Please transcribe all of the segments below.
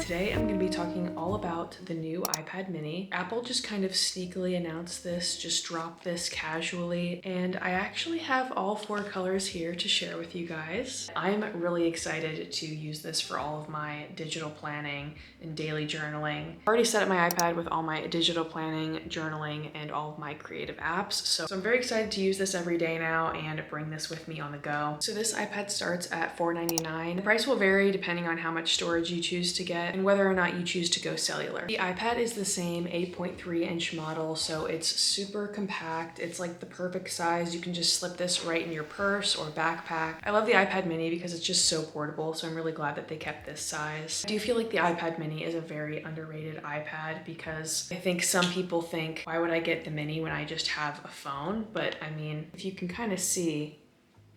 Today I'm going to be talking all about the new iPad mini. Apple just kind of sneakily announced this, just dropped this casually, and I actually have all 4 colors here to share with you guys. I'm really excited to use this for all of my digital planning and daily journaling. I've already set up my iPad with all my digital planning, journaling, and all of my creative apps, so I'm very excited to use this every day now and bring this with me on the go. So this iPad starts at $4.99. The price will vary depending on how much storage you choose to get and whether or not you choose to go cellular. The iPad is the same 8.3-inch model, so it's super compact. It's like the perfect size. You can just slip this right in your purse or backpack. I love the iPad mini because it's just so portable, so I'm really glad that they kept this size. I do feel like the iPad mini is a very underrated iPad because I think some people think, why would I get the mini when I just have a phone? But I mean, if you can kind of see,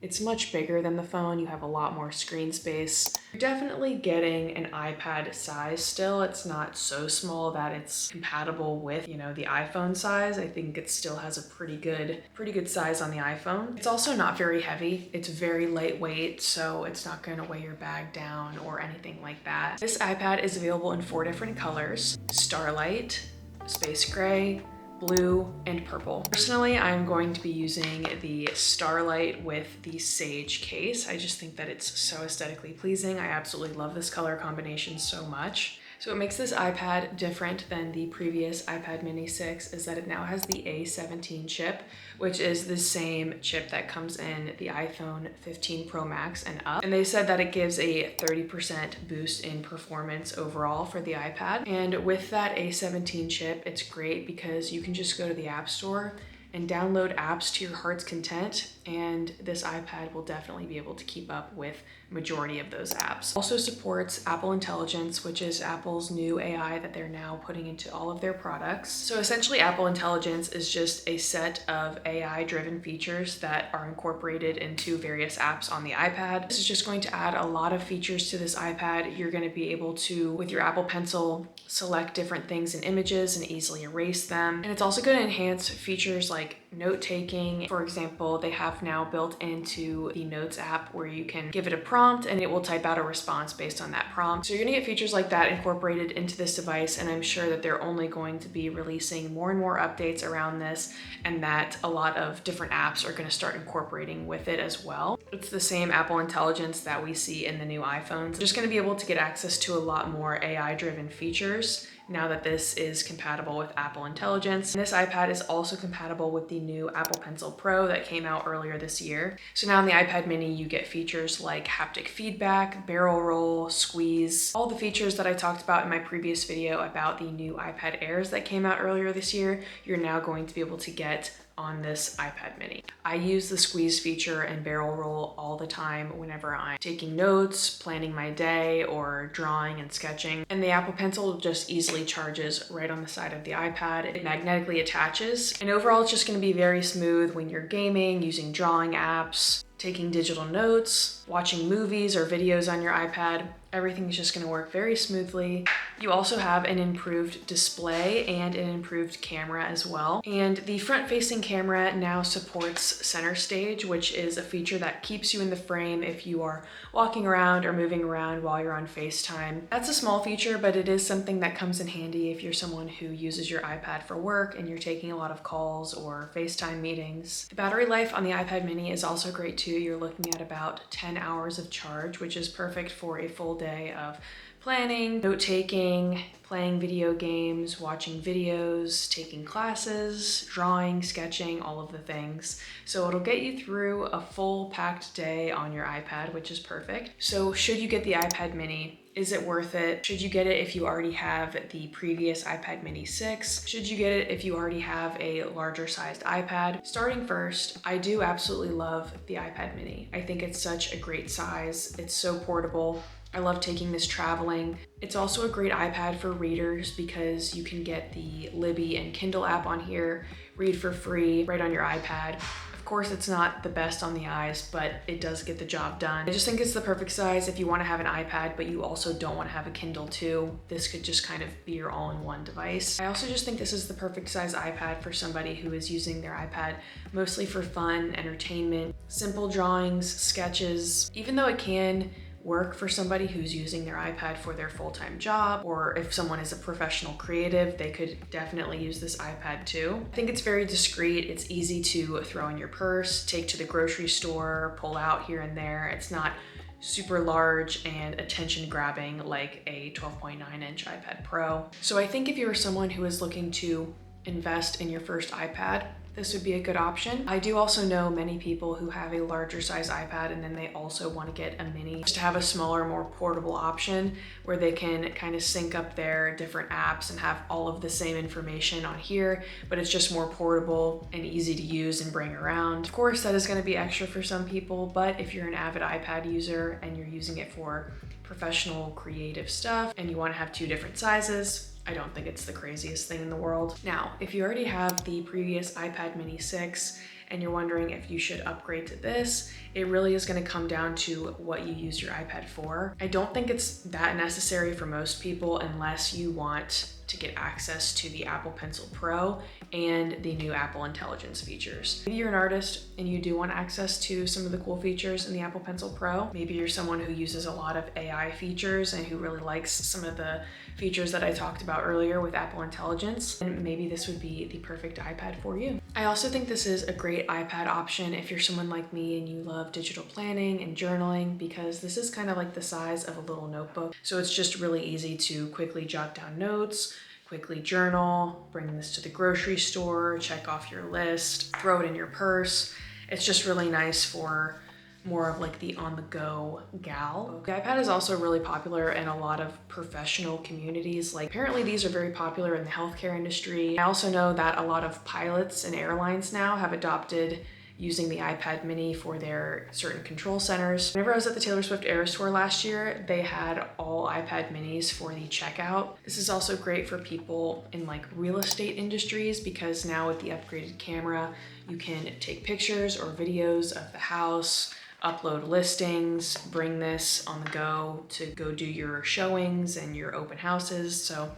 it's much bigger than the phone. You have a lot more screen space. You're definitely getting an iPad size still. It's not so small that it's compatible with, you know, the iPhone size. I think it still has a pretty good size on the iPhone. It's also not very heavy. It's very lightweight, so it's not going to weigh your bag down or anything like that. This iPad is available in 4 different colors: Starlight, Space Gray, blue, and purple. Personally, I'm going to be using the Starlight with the Sage case. I just think that it's so aesthetically pleasing. I absolutely love this color combination so much. So what makes this iPad different than the previous iPad mini 6 is that it now has the A17 chip, which is the same chip that comes in the iPhone 15 Pro Max and up. And they said that it gives a 30% boost in performance overall for the iPad. And with that A17 chip, it's great because you can just go to the App Store and download apps to your heart's content, and this iPad will definitely be able to keep up with majority of those apps. Also supports Apple Intelligence, which is Apple's new AI that they're now putting into all of their products. So essentially, Apple Intelligence is just a set of AI-driven features that are incorporated into various apps on the iPad. This is just going to add a lot of features to this iPad. You're going to be able to, with your Apple Pencil, select different things in images and easily erase them. And it's also going to enhance features like note-taking. For example, they have now built into the Notes app where you can give it a prompt and it will type out a response based on that prompt. So you're gonna get features like that incorporated into this device, and I'm sure that they're only going to be releasing more and more updates around this, and that a lot of different apps are gonna start incorporating with it as well. It's the same Apple Intelligence that we see in the new iPhones. You're just gonna be able to get access to a lot more AI-driven features now that this is compatible with Apple Intelligence. And this iPad is also compatible with the new Apple Pencil Pro that came out earlier this year. So now in the iPad mini, you get features like haptic feedback, barrel roll, squeeze, all the features that I talked about in my previous video about the new iPad Airs that came out earlier this year, you're now going to be able to get on this iPad mini. I use the squeeze feature and barrel roll all the time whenever I'm taking notes, planning my day, or drawing and sketching. And the Apple Pencil just easily charges right on the side of the iPad. It magnetically attaches. And overall, it's just gonna be very smooth when you're gaming, using drawing apps, taking digital notes, watching movies or videos on your iPad. Everything's just gonna work very smoothly. You also have an improved display and an improved camera as well. And the front-facing camera now supports center stage, which is a feature that keeps you in the frame if you are walking around or moving around while you're on FaceTime. That's a small feature, but it is something that comes in handy if you're someone who uses your iPad for work and you're taking a lot of calls or FaceTime meetings. The battery life on the iPad mini is also great too. You're looking at about 10 hours of charge, which is perfect for a full day of planning, note-taking, playing video games, watching videos, taking classes, drawing, sketching, all of the things. So it'll get you through a full packed day on your iPad, which is perfect. So should you get the iPad mini, Is it worth it? Should you get it if you already have the previous iPad mini 6? Should you get it if you already have a larger sized iPad? Starting first, I do absolutely love the iPad mini. I think it's such a great size. It's so portable. I love taking this traveling. It's also a great iPad for readers because you can get the Libby and Kindle app on here, read for free right on your iPad. Of course, it's not the best on the eyes, but it does get the job done. I just think it's the perfect size if you want to have an iPad, but you also don't want to have a Kindle too. This could just kind of be your all-in-one device. I also just think this is the perfect size iPad for somebody who is using their iPad mostly for fun, entertainment, simple drawings, sketches. Even though it can work for somebody who's using their iPad for their full-time job, or if someone is a professional creative, they could definitely use this iPad too. I think it's very discreet. It's easy to throw in your purse, take to the grocery store, pull out here and there. It's not super large and attention grabbing like a 12.9-inch iPad Pro. So I think if you're someone who is looking to invest in your first iPad, this would be a good option. I do also know many people who have a larger size iPad and then they also want to get a mini just to have a smaller, more portable option where they can kind of sync up their different apps and have all of the same information on here, but it's just more portable and easy to use and bring around. Of course, that is going to be extra for some people, but if you're an avid iPad user and you're using it for professional creative stuff and you want to have two different sizes, I don't think it's the craziest thing in the world. Now, if you already have the previous iPad mini 6 and you're wondering if you should upgrade to this, it really is going to come down to what you use your iPad for. I don't think it's that necessary for most people unless you want to get access to the Apple Pencil Pro and the new Apple Intelligence features. Maybe you're an artist and you do want access to some of the cool features in the Apple Pencil Pro. Maybe you're someone who uses a lot of AI features and who really likes some of the features that I talked about earlier with Apple Intelligence, and maybe this would be the perfect iPad for you. I also think this is a great iPad option if you're someone like me and you love digital planning and journaling, because this is kind of like the size of a little notebook. So it's just really easy to quickly jot down notes, quickly journal, bring this to the grocery store, check off your list, throw it in your purse. It's just really nice for more of like the on-the-go gal. The iPad is also really popular in a lot of professional communities. Like apparently these are very popular in the healthcare industry. I also know that a lot of pilots and airlines now have adopted using the iPad mini for their certain control centers. Whenever I was at the Taylor Swift Eras Tour last year, they had all iPad minis for the checkout. This is also great for people in like real estate industries because now with the upgraded camera, you can take pictures or videos of the house, upload listings, bring this on the go to go do your showings and your open houses. So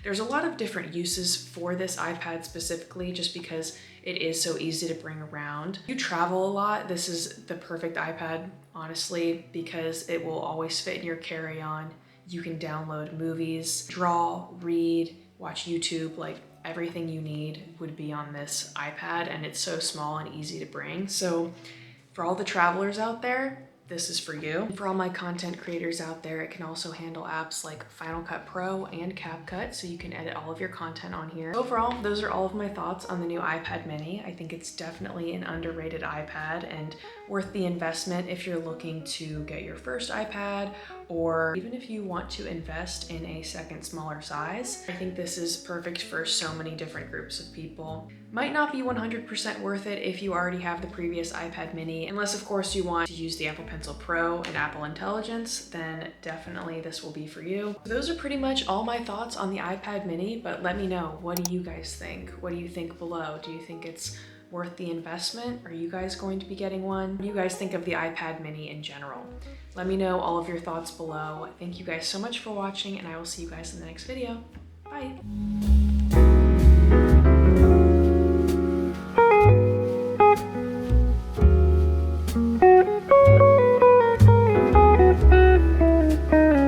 there's a lot of different uses for this iPad specifically just because it is so easy to bring around. If you travel a lot, this is the perfect iPad, honestly, because it will always fit in your carry-on. You can download movies, draw, read, watch YouTube, like everything you need would be on this iPad, and it's so small and easy to bring. So for all the travelers out there, this is for you. For all my content creators out there, it can also handle apps like Final Cut Pro and CapCut, so you can edit all of your content on here. Overall, those are all of my thoughts on the new iPad mini. I think it's definitely an underrated iPad and worth the investment if you're looking to get your first iPad, or even if you want to invest in a second smaller size. I think this is perfect for so many different groups of people. Might not be 100% worth it if you already have the previous iPad mini, unless of course you want to use the Apple Pencil Pro and Apple Intelligence, then definitely this will be for you. Those are pretty much all my thoughts on the iPad mini, but let me know, what do you guys think? What do you think below? Do you think it's worth the investment? Are you guys going to be getting one? What do you guys think of the iPad mini in general? Let me know all of your thoughts below. Thank you guys so much for watching, and I will see you guys in the next video. Bye.